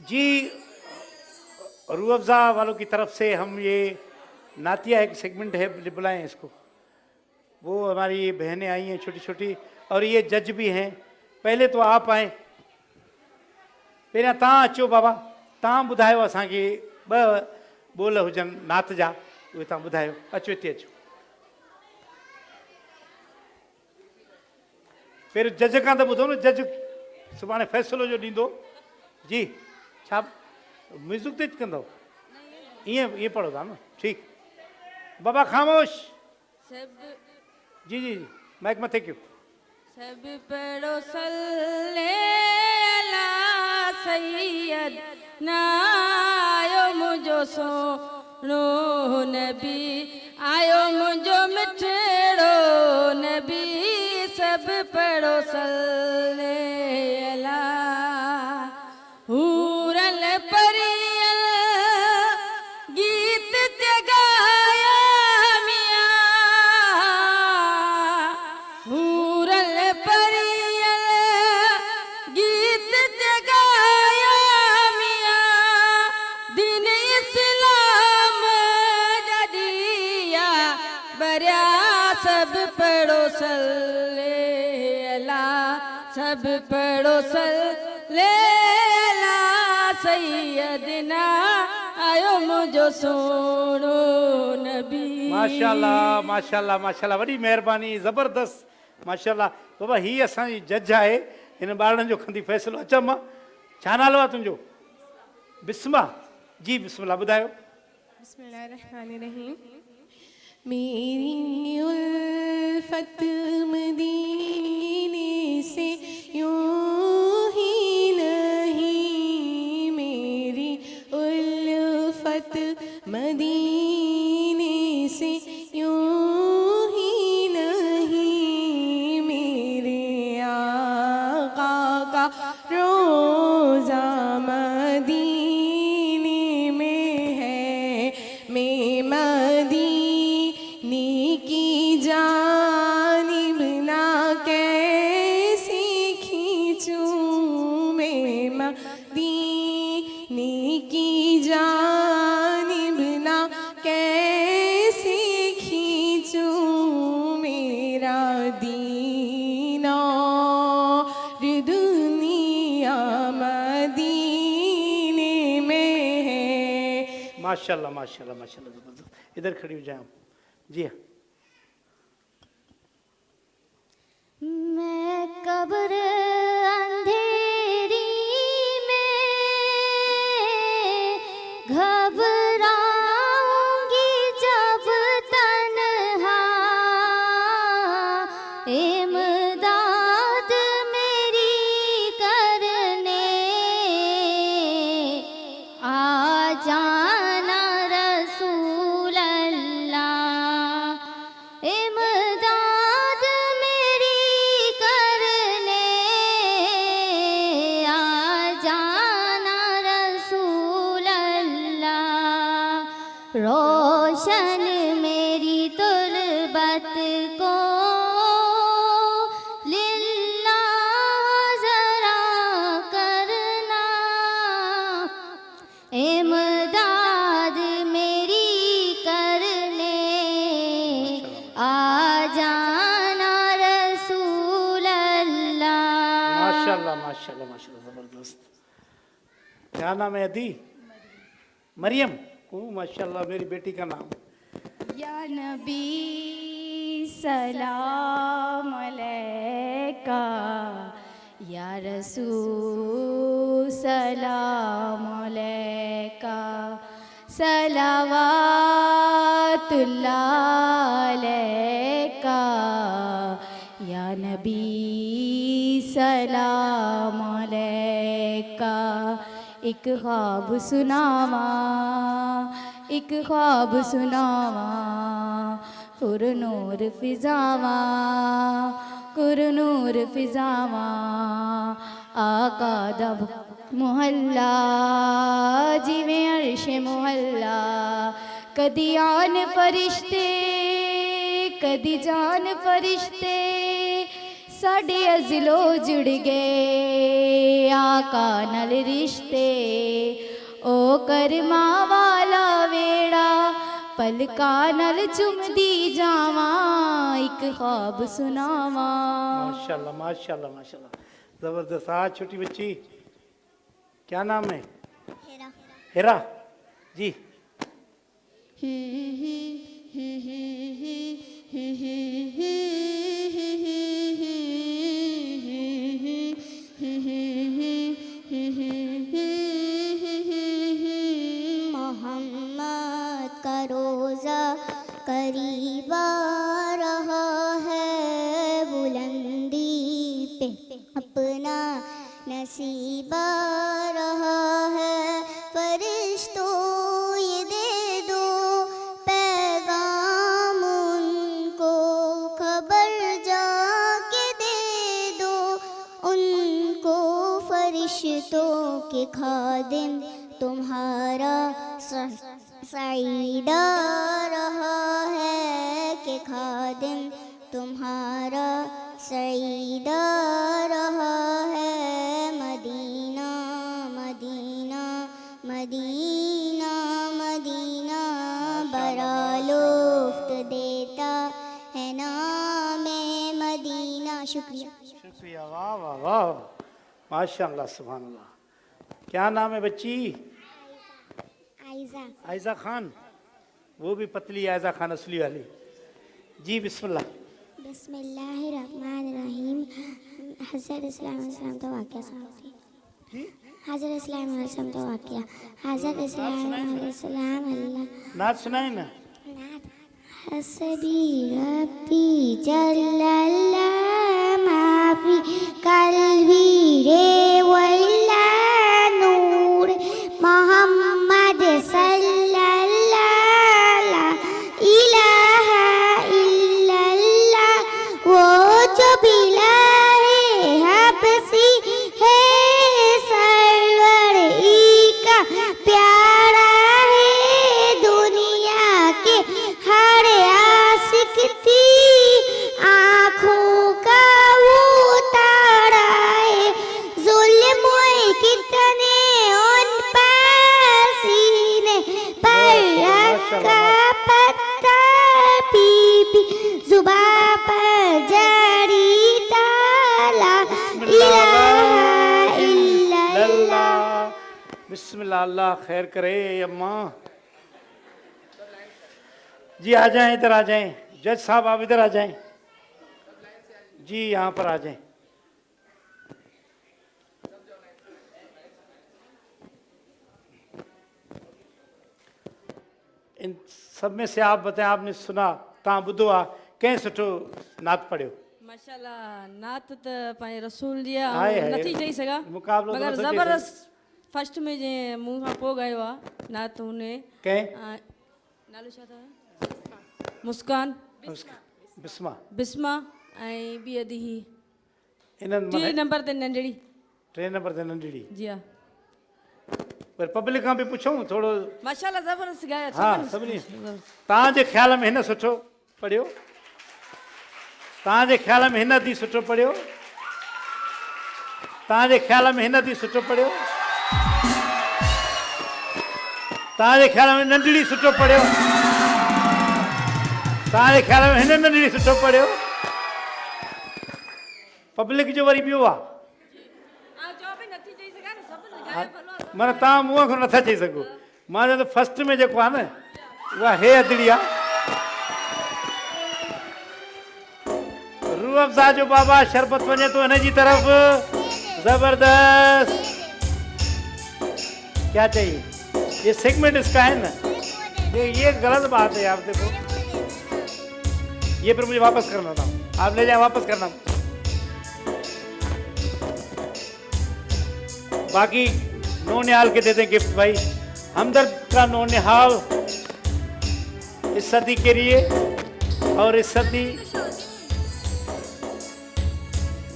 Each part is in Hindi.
जी, रूह अफ़ज़ा वालों की तरफ से हम ये नातिया एक सेगमेंट है, बुलाएं इसको। वो हमारी ये बहनें आई हैं छोटी छोटी, और ये जज भी हैं। पहले तो आप आए, पहिरियां तव्हां अचो बाबा, तव्हां ॿुधायो असांखे ॿ ॿोल हुजनि नात जा, उहे तव्हां ॿुधायो। अचो हिते अचो। पहिरियों जज खां त ॿुधो न, जज सुभाणे फ़ैसिलो जो ॾींदो। जी, छा म्यूज़िक तेज कंदव? ईअं ईअं पढ़ो था न, ठीकु। बाबा ख़ामोश। सब जी जी जी, माइक मथे कयो। सब पढ़ो सल्ले अला सैयद ना आयो मुझो सोनो नबी, आयो मुझो मिठड़ो नबी। सब पढ़ो सल्ले अला हूरल परियल गीत जगाया मियां, हूरल परियल गीत जगाया मियां। दिन इस्लाम जदिया बरिया सब पढ़ो सल्ले अला, सब पढ़ो सल्ले अला सैयदना आयो मुझो सोनो नबी। माशाल्लाह माशाल्लाह माशाल्लाह, वॾी महिरबानी, ज़बरदस्त माशाल्लाह। बाबा हीअ असांजी जज आहे, हिन ॿारनि जो खंदी फ़ैसिलो। अचो अम्मा, छा नालो आहे तुंहिंजो? बिस्मा। जी बिस्मिल्लाह, ॿुधायो। बिस्मिल्लाहिर्रहमानिर्रहीम। मेरी उल्फत मदीने से यूं ही नहीं, मेरी उल्फत मदीने से यूं ही नहीं, मेरे आका का रोज़ा मदीने में है। मैं मदीने की जानिब ना कैसे खींचूं, मैं मदीने की जानिब ना कैसे खींचूं। मेरा दीन और दुनिया मदीने में है। माशाल्लाह माशाल्लाह माशाल्लाह, ज़बरदस्त। इधर खड़ी हो जाए। जी हाँ। मैं कब्र अंधेरी में घबराऊंगी जब तन्हा, इमदाद मेरी करने आ जाना रसूल अल्लाह, इमदाद मेरी करने आ जाना रसूल अल्लाह। रोशन मेरी तुलबत को लिल्लाह ज़रा करना, इमदाद मेरी करने आ जाना रसूल अल्लाह। माशाल्लाह माशाल्लाह माशाल्लाह, ज़बरदस्त। क्या नाम है अदी? मरियम। ओ माशाल्लाह, मेरी बेटी का नाम। या नबी सलाम अलैका, या रसूल सलाम अलैका, सलावातुल्लाह अलैका, या नबी सलाम अलैका। एक ख्वाब सुनावा, एक ख्वाब सुनावा, कुरनूर फिजावा, कुरनूर फिजावा। आका दा मुहल्ला जिवें अर्श मुहल्ला, कदी आन फरिश्ते कदी जान फरिश्ते, साढ़े अज़लो जुड़ गए आका नाल रिश्ते। कर्मा वाला वेड़ा पलका नल चुमदी जावा एक ख्वाब सुनावा। माशाल्लाह माशाल्लाह माशाल्लाह, जबरदस्त। आज छोटी बच्ची, क्या नाम है? हेरा जी। मोहम्मद का रोज़ा करीब आ रहा है, बुलंदी पे अपना नसीब आ रहा है। फरिश्तों ये दे दो पैगाम उनको, खबर जाके दे दो उनको। फरिश्तों के खादिम तुम्हारा सईद आ रहा है, कि खादिम तुम्हारा सईद आ रहा है। मदीना मदीना मदीना मदीना बड़ा लुफ्त देता है नाम मदीना। शुक्रिया शुक्रिया, वाह वाह वाह, माशाल्लाह सुभान अल्लाह। क्या नाम है बच्ची? आयजा। आयजा खान, वो भी पतली आयजा खान असली वाली। जी बिस्मिल्लाह। बिस्मिल्लाहिर्रहमानिर्रहीम। हज़रत इस्लाम अलैहिस्सलाम का वाक़या सुनाती। हज़रत इस्लाम अलैहिस्सलाम का वाक़या। हज़रत इस्लाम अलैहिस्सलाम अल्लाह नात सुनाए ना। हसबी रब्बी जल्लल्लाह माफी कल्बी रे वल्ला नूर मोहम्मद सल्लल्लाह ला इलाहा इल्लल्लाह। वो जो बिलाए हबसी है सरवर ई का प्यारा है, दुनिया के हर आशिक थी आँखों का वो तारा है। जुल्म कितने उन पर सीने पर रखा पत्थर, पीपी जुबां पर जड़ी ताला इलाहा इल्लल्लाह। बिस्मिल्लाह, अल्लाह खैर करे अम्मा जी। आ जाएं, इधर आ जाएं। जज साहब आप इधर आ जाएं जी, यहाँ पर आ जाएं। इन सब में से आप बताएं, आपने सुना तव्हां ॿुधो आहे, कंहिं सुठो नात पढ़ियो? माशाल्लाह, नात त पंहिंजे रसूल जी हाय आहे, हाय। नथी चई सघां, मुक़ाबिलो मगर नथो चई ज़बरदस्त फर्स्ट में जे मूं खां पोइ ॻायो आहे नात हुन। कंहिं? नालो छा अथव? मुस्कान, बिस्मा, बिस्मा ऐं ॿी अधी ही इन्हनि 3 नंबर ते नंढड़ी। 3 नंबर ते नंढड़ी। जी हा, पर पब्लिक खां बि पुछूं थोरो? माशाल्लाह ज़बरदस्त ॻायो। हाँ सभिनी। तव्हांजे ख़्याल में हिन सुठो पढ़ियो? तव्हांजे ख़्याल में हिन दी सुठो पढ़ियो? तव्हांजे ख़्याल में हिन दी सुठो पढ़ियो? तव्हांजे ख़्याल में नंढड़ी सुठो पढ़ियो? तव्हांजे ख़्याल में हिन नंढड़ी सुठो पढ़ियो? पब्लिक जो वरी ॿियो आहे, माना तव्हां मुंहं खां नथा चई सघो। मां चवां त फर्स्ट में जेको आहे न, उहा हे अदड़ी आहे। रूह अफ़ज़ा जो बाबा शरबत वञे थो हिन जी तरफ़, जबरदस्त। क्या चाहिए? ये सेगमेंट इसका है ना, ये गलत बात है। आप देखो, ये फिर मुझे वापस करना था, आप ले जाए वापस करना। बाकी नौनिहाल के देते गिफ्ट भाई, हमदर्द का नौनिहाल इस सदी के लिए, और इस सदी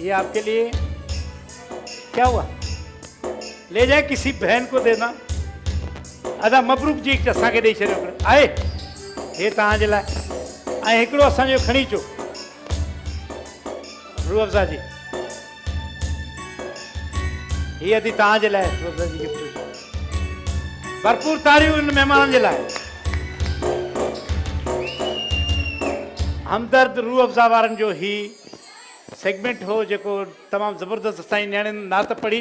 ये आपके लिए। क्या हुआ? ले जाए किसी बहन को देना। अदा मबरूक जी असांखे ॾेई छॾियो आहे, हे तव्हांजे लाइ। ऐं हिकिड़ो असांजो खणी अचो रूह अफ़ज़ा जी, हीअ थी तव्हांजे लाइ रूह अफ़ज़ा जी गिफ्ट। भरपूर तारियूं इन महिमाननि जे लाइ। हमदर्द रूह अफ़ज़ा वारनि जो ही सेगमेंट हो जेको तमामु ज़बरदस्त असांजी नियाणियुनि नात पढ़ी